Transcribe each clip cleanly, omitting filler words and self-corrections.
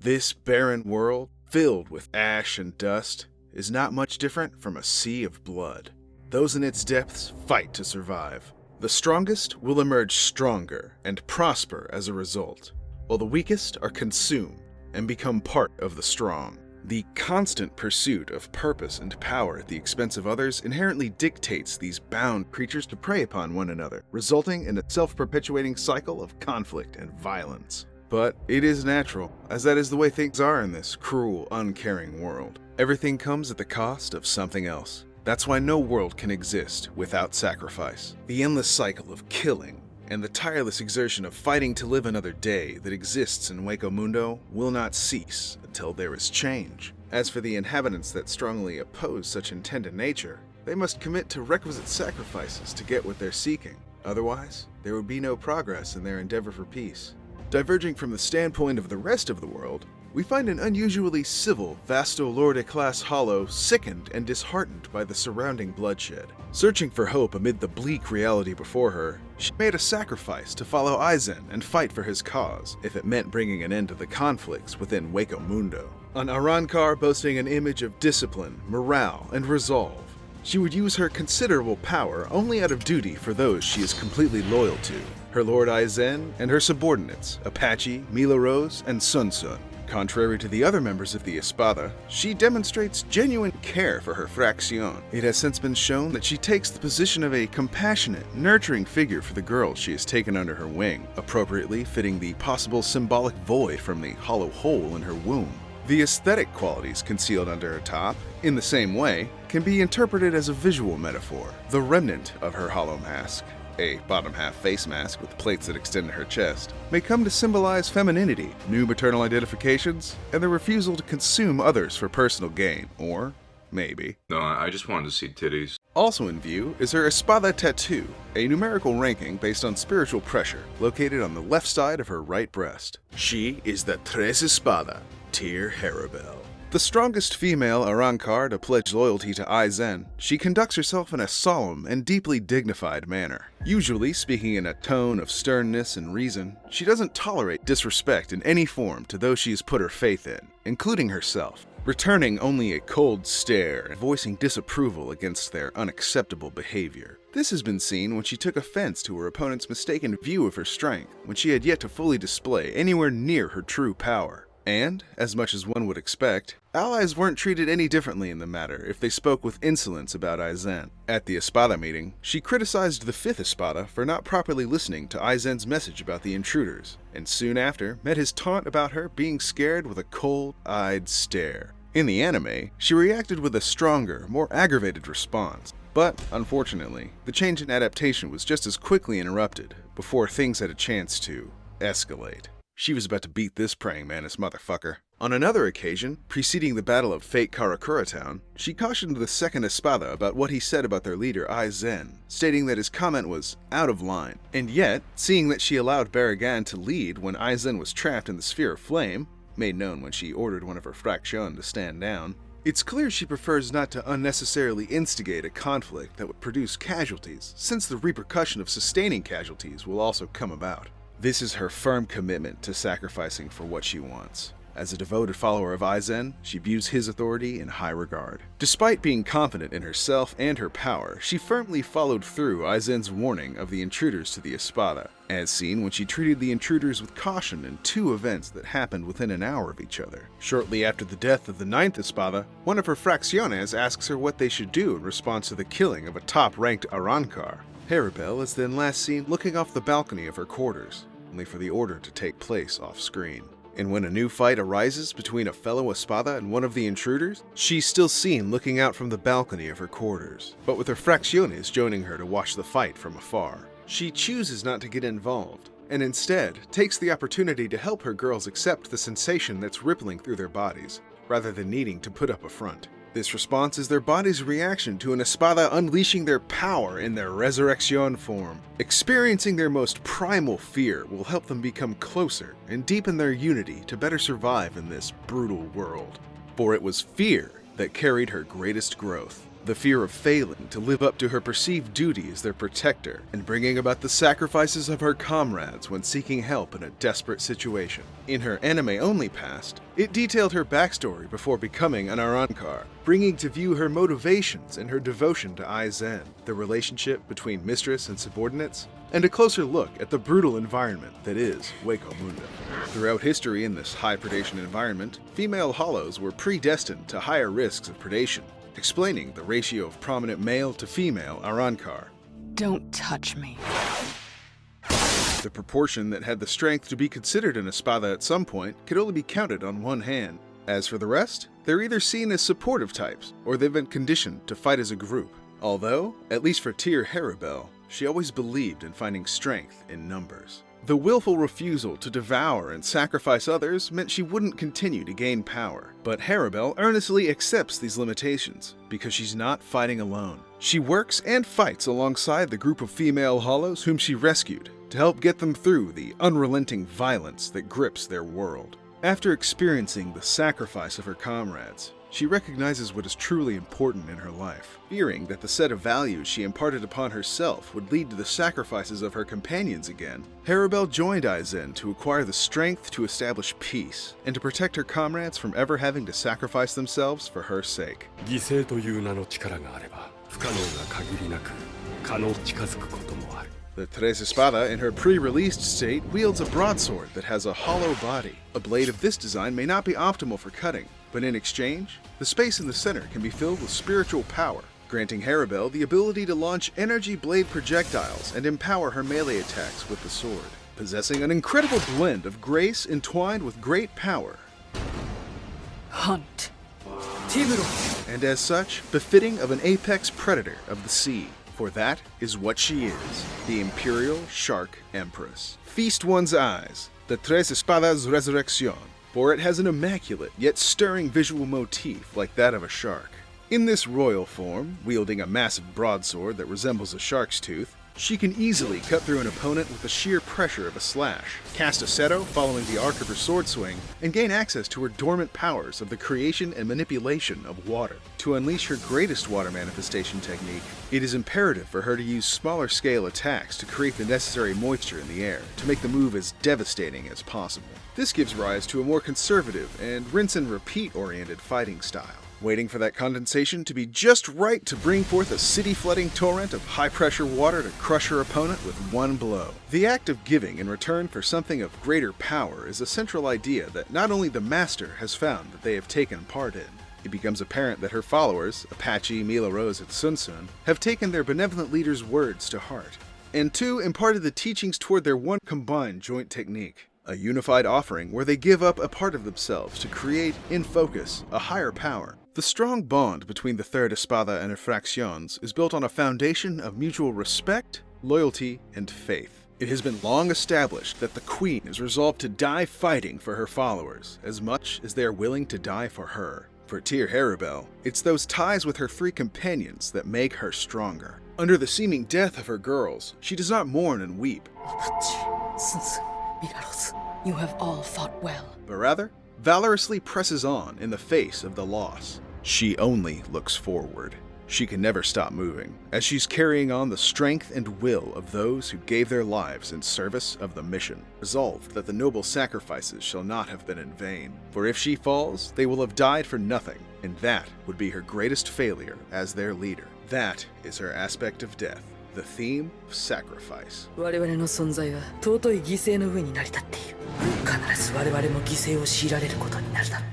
This barren world, filled with ash and dust, is not much different from a sea of blood. Those in its depths fight to survive. The strongest will emerge stronger and prosper as a result, while the weakest are consumed and become part of the strong. The constant pursuit of purpose and power at the expense of others inherently dictates these bound creatures to prey upon one another, resulting in a self-perpetuating cycle of conflict and violence. But it is natural, as that is the way things are in this cruel, uncaring world. Everything comes at the cost of something else. That's why no world can exist without sacrifice. The endless cycle of killing and the tireless exertion of fighting to live another day that exists in Hueco Mundo will not cease until there is change. As for the inhabitants that strongly oppose such intended nature, they must commit to requisite sacrifices to get what they're seeking. Otherwise, there would be no progress in their endeavor for peace. Diverging from the standpoint of the rest of the world, we find an unusually civil Vasto Lorde-class Hollow sickened and disheartened by the surrounding bloodshed. Searching for hope amid the bleak reality before her, she made a sacrifice to follow Aizen and fight for his cause, if it meant bringing an end to the conflicts within Hueco Mundo. An Arrancar boasting an image of discipline, morale, and resolve, she would use her considerable power only out of duty for those she is completely loyal to, her Lord Aizen and her subordinates, Apache, Mila Rose, and Sun Sun. Contrary to the other members of the Espada, she demonstrates genuine care for her Fracción. It has since been shown that she takes the position of a compassionate, nurturing figure for the girls she has taken under her wing, appropriately fitting the possible symbolic void from the hollow hole in her womb. The aesthetic qualities concealed under her top, in the same way, can be interpreted as a visual metaphor. The remnant of her hollow mask, a bottom-half face mask with plates that extend to her chest, may come to symbolize femininity, new maternal identifications, and the refusal to consume others for personal gain, or maybe. No, I just wanted to see titties. Also in view is her Espada tattoo, a numerical ranking based on spiritual pressure, located on the left side of her right breast. She is the Tres Espada, Tier Harribel. The strongest female Arrancar to pledge loyalty to Aizen, she conducts herself in a solemn and deeply dignified manner. Usually speaking in a tone of sternness and reason, she doesn't tolerate disrespect in any form to those she has put her faith in, including herself, returning only a cold stare and voicing disapproval against their unacceptable behavior. This has been seen when she took offense to her opponent's mistaken view of her strength, when she had yet to fully display anywhere near her true power. And, as much as one would expect, allies weren't treated any differently in the matter if they spoke with insolence about Aizen. At the Espada meeting, she criticized the 5th Espada for not properly listening to Aizen's message about the intruders, and soon after met his taunt about her being scared with a cold-eyed stare. In the anime, she reacted with a stronger, more aggravated response. But, unfortunately, the change in adaptation was just as quickly interrupted before things had a chance to escalate. She was about to beat this praying mantis motherfucker. On another occasion, preceding the Battle of Fate Karakura Town, she cautioned the 2nd Espada about what he said about their leader Aizen, stating that his comment was out of line. And yet, seeing that she allowed Barragan to lead when Aizen was trapped in the Sphere of Flame, made known when she ordered one of her Fracción to stand down, it's clear she prefers not to unnecessarily instigate a conflict that would produce casualties, since the repercussion of sustaining casualties will also come about. This is her firm commitment to sacrificing for what she wants. As a devoted follower of Aizen, she views his authority in high regard. Despite being confident in herself and her power, she firmly followed through Aizen's warning of the intruders to the Espada, as seen when she treated the intruders with caution in 2 events that happened within an hour of each other. Shortly after the death of the 9th Espada, one of her Fracciones asks her what they should do in response to the killing of a top-ranked Arrancar. Haribel is then last seen looking off the balcony of her quarters, only for the order to take place off-screen. And when a new fight arises between a fellow Espada and one of the intruders, she's still seen looking out from the balcony of her quarters, but with her Fracciones joining her to watch the fight from afar. She chooses not to get involved, and instead takes the opportunity to help her girls accept the sensation that's rippling through their bodies, rather than needing to put up a front. This response is their body's reaction to an Espada unleashing their power in their Resurrection form. Experiencing their most primal fear will help them become closer and deepen their unity to better survive in this brutal world. For it was fear that carried her greatest growth. the fear of failing to live up to her perceived duty as their protector, and bringing about the sacrifices of her comrades when seeking help in a desperate situation. In her anime-only past, it detailed her backstory before becoming an Arrancar, bringing to view her motivations and her devotion to Aizen, the relationship between mistress and subordinates, and a closer look at the brutal environment that is Hueco Mundo. Throughout history in this high predation environment, female hollows were predestined to higher risks of predation, explaining the ratio of prominent male to female Arrancar. Don't touch me. The proportion that had the strength to be considered an Espada at some point could only be counted on one hand. As for the rest, they're either seen as supportive types, or they've been conditioned to fight as a group. Although, at least for Tier Harribel, she always believed in finding strength in numbers. The willful refusal to devour and sacrifice others meant she wouldn't continue to gain power. But Harribel earnestly accepts these limitations, because she's not fighting alone. She works and fights alongside the group of female hollows whom she rescued, to help get them through the unrelenting violence that grips their world. After experiencing the sacrifice of her comrades, she recognizes what is truly important in her life. Fearing that the set of values she imparted upon herself would lead to the sacrifices of her companions again, Harribel joined Aizen to acquire the strength to establish peace, and to protect her comrades from ever having to sacrifice themselves for her sake. 犠牲という名の力があれば、不可能が限りなく可能近づくこともある。 The Tres Espada, in her pre-released state, wields a broadsword that has a hollow body. A blade of this design may not be optimal for cutting, but in exchange, the space in the center can be filled with spiritual power, granting Harribel the ability to launch energy blade projectiles and empower her melee attacks with the sword, possessing an incredible blend of grace entwined with great power. Hunt. And as such, befitting of an apex predator of the sea. For that is what she is, the Imperial Shark Empress. Feast one's eyes, the Tres Espadas Resurrección, for it has an immaculate yet stirring visual motif like that of a shark. In this royal form, wielding a massive broadsword that resembles a shark's tooth, she can easily cut through an opponent with the sheer pressure of a slash, cast a seto following the arc of her sword swing, and gain access to her dormant powers of the creation and manipulation of water. To unleash her greatest water manifestation technique, it is imperative for her to use smaller scale attacks to create the necessary moisture in the air to make the move as devastating as possible. This gives rise to a more conservative and rinse and repeat oriented fighting style, waiting for that condensation to be just right to bring forth a city-flooding torrent of high-pressure water to crush her opponent with one blow. The act of giving in return for something of greater power is a central idea that not only the master has found that they have taken part in. It becomes apparent that her followers, Apache, Mila Rose, and Sun Sun, have taken their benevolent leader's words to heart, and too imparted the teachings toward their one combined joint technique. A unified offering where they give up a part of themselves to create, in focus, a higher power. The strong bond between the Third Espada and her fractions is built on a foundation of mutual respect, loyalty, and faith. It has been long established that the Queen is resolved to die fighting for her followers, as much as they are willing to die for her. For Tier Harribel, it's those ties with her three companions that make her stronger. Under the seeming death of her girls, she does not mourn and weep, You have all fought well. but rather valorously presses on in the face of the loss. She only looks forward. She can never stop moving, as she's carrying on the strength and will of those who gave their lives in service of the mission, resolved that the noble sacrifices shall not have been in vain. For if she falls, they will have died for nothing, and that would be her greatest failure as their leader. That is her aspect of death, the theme of sacrifice. 我々の存在は尊い犠牲の上に成り立っている。必ず我々も犠牲を強いられることになるだろう。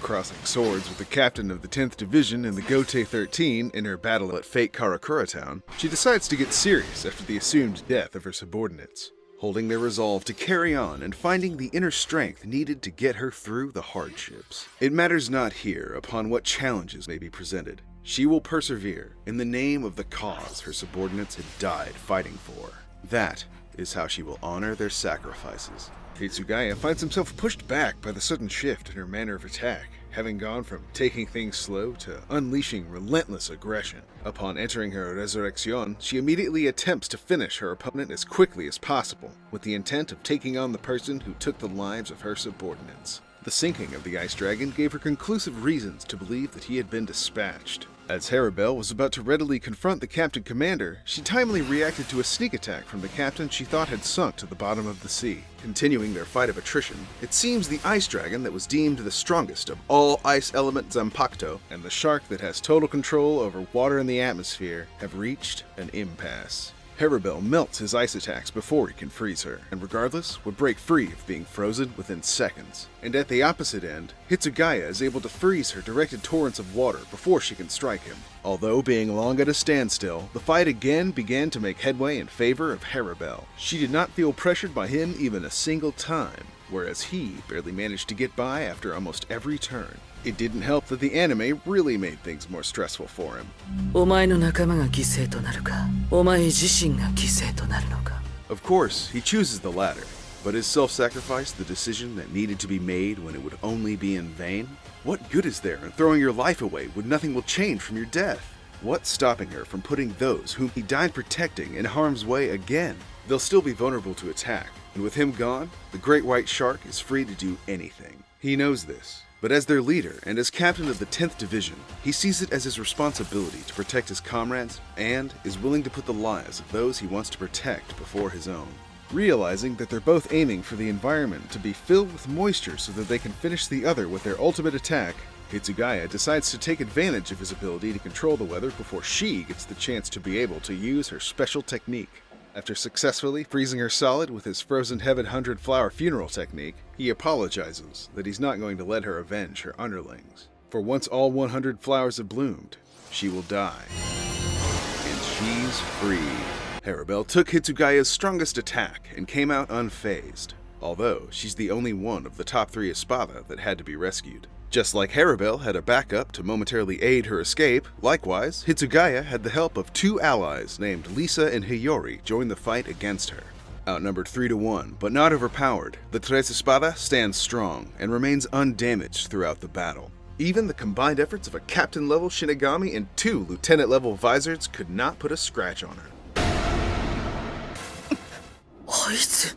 Crossing swords with the captain of the 10th Division in the Gote 13 in her battle at Fate Karakura Town, she decides to get serious after the assumed death of her subordinates, holding their resolve to carry on and finding the inner strength needed to get her through the hardships. It matters not here upon what challenges may be presented. She will persevere in the name of the cause her subordinates had died fighting for. That is how she will honor their sacrifices. Hitsugaya finds himself pushed back by the sudden shift in her manner of attack, having gone from taking things slow to unleashing relentless aggression. Upon entering her resurrection, she immediately attempts to finish her opponent as quickly as possible, with the intent of taking on the person who took the lives of her subordinates. The sinking of the ice dragon gave her conclusive reasons to believe that he had been dispatched. As Haribel was about to readily confront the Captain Commander, she timely reacted to a sneak attack from the captain she thought had sunk to the bottom of the sea. Continuing their fight of attrition, it seems the ice dragon that was deemed the strongest of all ice element Zanpakuto and the shark that has total control over water in the atmosphere have reached an impasse. Haribel melts his ice attacks before he can freeze her, and regardless, would break free of being frozen within seconds. And at the opposite end, Hitsugaya is able to freeze her directed torrents of water before she can strike him. Although being long at a standstill, the fight again began to make headway in favor of Haribel. She did not feel pressured by him even a single time, whereas he barely managed to get by after almost every turn. It didn't help that the anime really made things more stressful for him. お前の仲間が犠牲となるか、お前自身が犠牲となるのか。 Of course, he chooses the latter, but is self-sacrifice the decision that needed to be made when it would only be in vain? What good is there in throwing your life away when nothing will change from your death? What's stopping her from putting those whom he died protecting in harm's way again? They'll still be vulnerable to attack, and with him gone, the great white shark is free to do anything. He knows this. But as their leader and as captain of the 10th Division, he sees it as his responsibility to protect his comrades and is willing to put the lives of those he wants to protect before his own. Realizing that they're both aiming for the environment to be filled with moisture so that they can finish the other with their ultimate attack, Hitsugaya decides to take advantage of his ability to control the weather before she gets the chance to be able to use her special technique. After successfully freezing her solid with his Frozen Heaven 100-flower funeral technique, he apologizes that he's not going to let her avenge her underlings. For once all 100 flowers have bloomed, she will die. And she's free. Haribel took Hitsugaya's strongest attack and came out unfazed, although she's the only one of the top 3 Espada that had to be rescued. Just like Haribel had a backup to momentarily aid her escape, likewise, Hitsugaya had the help of 2 allies named Lisa and Hiyori join the fight against her. Outnumbered 3-1, but not overpowered, the Tres Espada stands strong and remains undamaged throughout the battle. Even the combined efforts of a captain-level Shinigami and 2 lieutenant-level Vizards could not put a scratch on her. Aizen.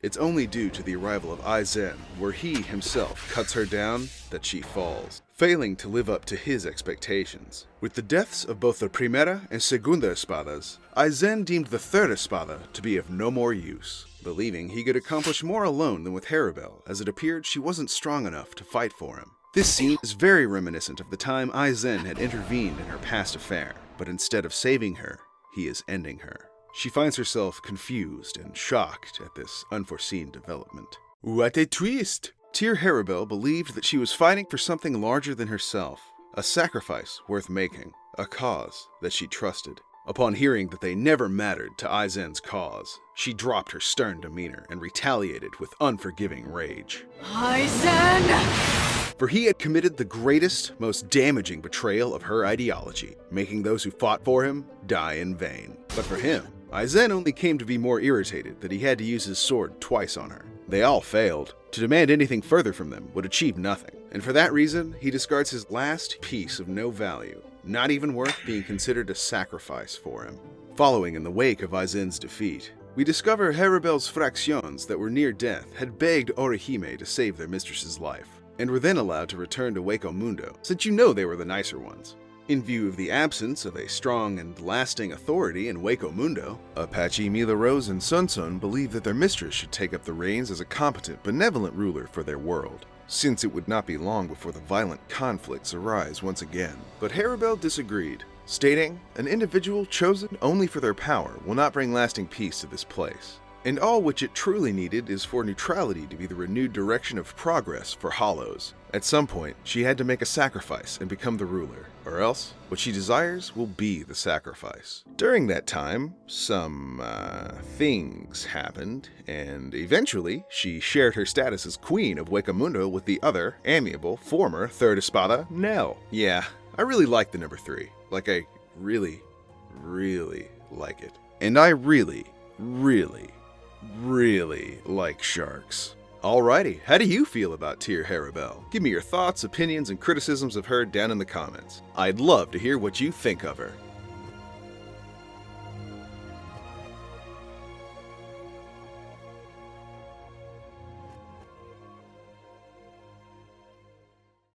It's only due to the arrival of Aizen, where he himself cuts her down, that she falls, failing to live up to his expectations. With the deaths of both the Primera and Segunda Espadas, Aizen deemed the third Espada to be of no more use, believing he could accomplish more alone than with Haribel, as it appeared she wasn't strong enough to fight for him. This scene is very reminiscent of the time Aizen had intervened in her past affair, but instead of saving her, he is ending her. She finds herself confused and shocked at this unforeseen development. What a twist! Tier Harribel believed that she was fighting for something larger than herself, a sacrifice worth making, a cause that she trusted. Upon hearing that they never mattered to Aizen's cause, she dropped her stern demeanor and retaliated with unforgiving rage. Aizen! For he had committed the greatest, most damaging betrayal of her ideology, making those who fought for him die in vain. But for him, Aizen only came to be more irritated that he had to use his sword twice on her. They all failed. To demand anything further from them would achieve nothing, and for that reason, he discards his last piece of no value, not even worth being considered a sacrifice for him. Following in the wake of Aizen's defeat, we discover Haribel's fractions that were near death had begged Orihime to save their mistress's life, and were then allowed to return to Hueco Mundo, since you know they were the nicer ones. In view of the absence of a strong and lasting authority in Hueco Mundo, Apache, Mila Rose, and Sunsun believed that their mistress should take up the reins as a competent, benevolent ruler for their world, since it would not be long before the violent conflicts arise once again. But Haribel disagreed, stating, "An individual chosen only for their power will not bring lasting peace to this place. And all which it truly needed is for neutrality to be the renewed direction of progress for Hollows. At some point, she had to make a sacrifice and become the ruler, or else what she desires will be the sacrifice." During that time, some things happened, and eventually she shared her status as Queen of Hueco Mundo with the other, amiable, former Third Espada, Nell. Yeah, I really like the number 3. Like, I really, really like it. And I really like sharks. Alrighty, how do you feel about Tier Harribel? Give me your thoughts, opinions, and criticisms of her down in the comments. I'd love to hear what you think of her.